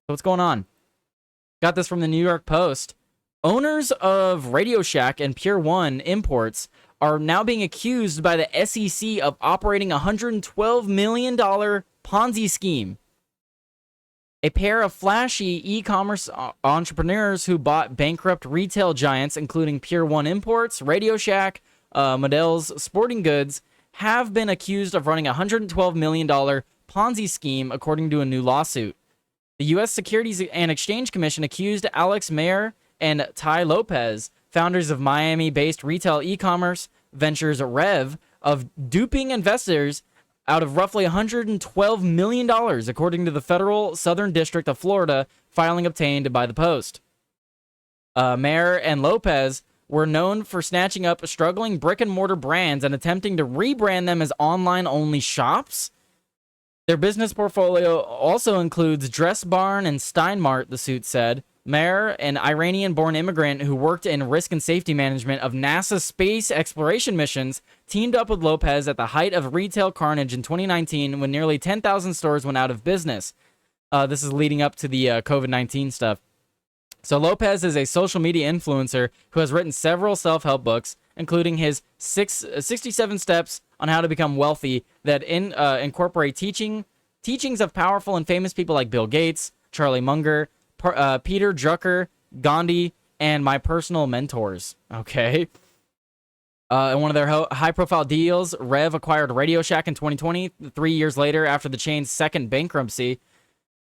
So what's going on? Got this from the New York Post. Owners of Radio Shack and Pier 1 Imports are now being accused by the SEC of operating a $112 million Ponzi scheme. A pair of flashy e-commerce entrepreneurs who bought bankrupt retail giants, including Pier 1 Imports, Radio Shack, Modell's Sporting Goods, have been accused of running a $112 million Ponzi scheme, according to a new lawsuit. The U.S. Securities and Exchange Commission accused Alex Mayer and Ty Lopez, founders of Miami-based retail e-commerce ventures Rev, of duping investors out of roughly $112 million, according to the Federal Southern District of Florida filing obtained by the Post. Mayer and Lopez were known for snatching up struggling brick-and-mortar brands and attempting to rebrand them as online-only shops. Their business portfolio also includes Dress Barn and Steinmart, the suit said. Mayer, an Iranian-born immigrant who worked in risk and safety management of NASA space exploration missions, teamed up with Lopez at the height of retail carnage in 2019 when nearly 10,000 stores went out of business. This is leading up to the COVID-19 stuff. So Lopez is a social media influencer who has written several self-help books, including his 67 Steps on How to Become Wealthy that incorporate teachings of powerful and famous people like Bill Gates, Charlie Munger, Peter Drucker, Gandhi, and my personal mentors. Okay. In one of their high-profile deals, Rev acquired Radio Shack in 2020, 3 years later after the chain's second bankruptcy.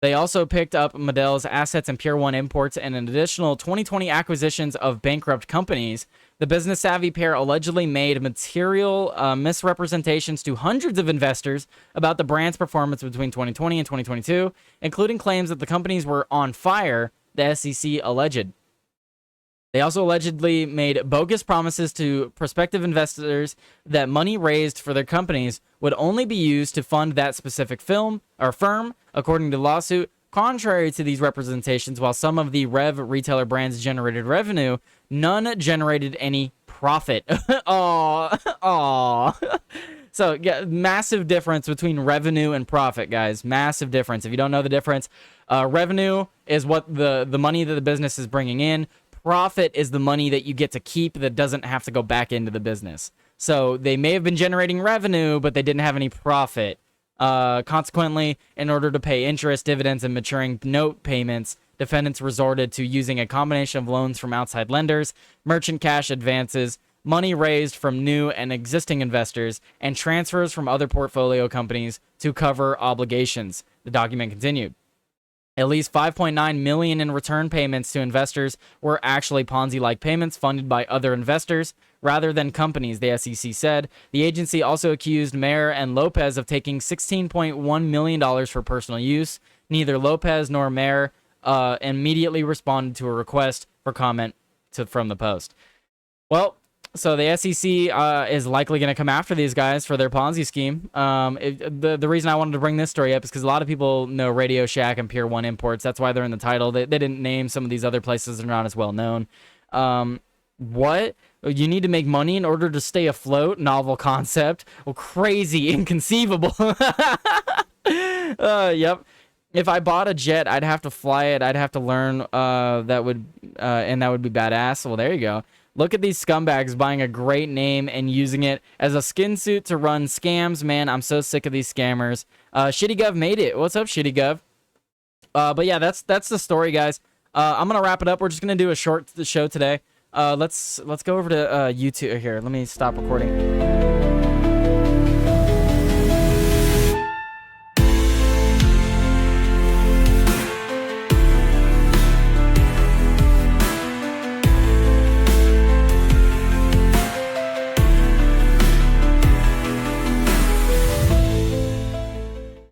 They also picked up Modell's assets and Pier 1 Imports and an additional 2020 acquisitions of bankrupt companies. The business-savvy pair allegedly made material misrepresentations to hundreds of investors about the brand's performance between 2020 and 2022, including claims that the companies were on fire, the SEC alleged. They also allegedly made bogus promises to prospective investors that money raised for their companies would only be used to fund that specific firm, according to the lawsuit. Contrary to these representations, while some of the Rev retailer brands generated revenue, none generated any profit. Aww. So, yeah, massive difference between revenue and profit, guys. Massive difference. If you don't know the difference, revenue is what the money that the business is bringing in. Profit is the money that you get to keep that doesn't have to go back into the business. So they may have been generating revenue, but they didn't have any profit. Consequently, in order to pay interest, dividends, and maturing note payments, defendants resorted to using a combination of loans from outside lenders, merchant cash advances, money raised from new and existing investors, and transfers from other portfolio companies to cover obligations. The document continued. At least $5.9 million in return payments to investors were actually Ponzi-like payments funded by other investors rather than companies, the SEC said. The agency also accused Mayer and Lopez of taking $16.1 million for personal use. Neither Lopez nor Mayer immediately responded to a request for comment from the Post. Well, so the SEC is likely going to come after these guys for their Ponzi scheme. The reason I wanted to bring this story up is because a lot of people know Radio Shack and Pier 1 Imports. That's why they're in the title. They didn't name some of these other places that are not as well known. What? You need to make money in order to stay afloat? Novel concept. Well, crazy, inconceivable. Yep. If I bought a jet, I'd have to fly it. I'd have to learn. And that would be badass. Well, there you go. Look at these scumbags buying a great name and using it as a skin suit to run scams. Man, I'm so sick of these scammers. Shitty Gov made it. What's up, Shitty Gov? But yeah, that's the story, guys. I'm gonna wrap it up. We're just gonna do a short show today. Let's go over to YouTube here. Let me stop recording.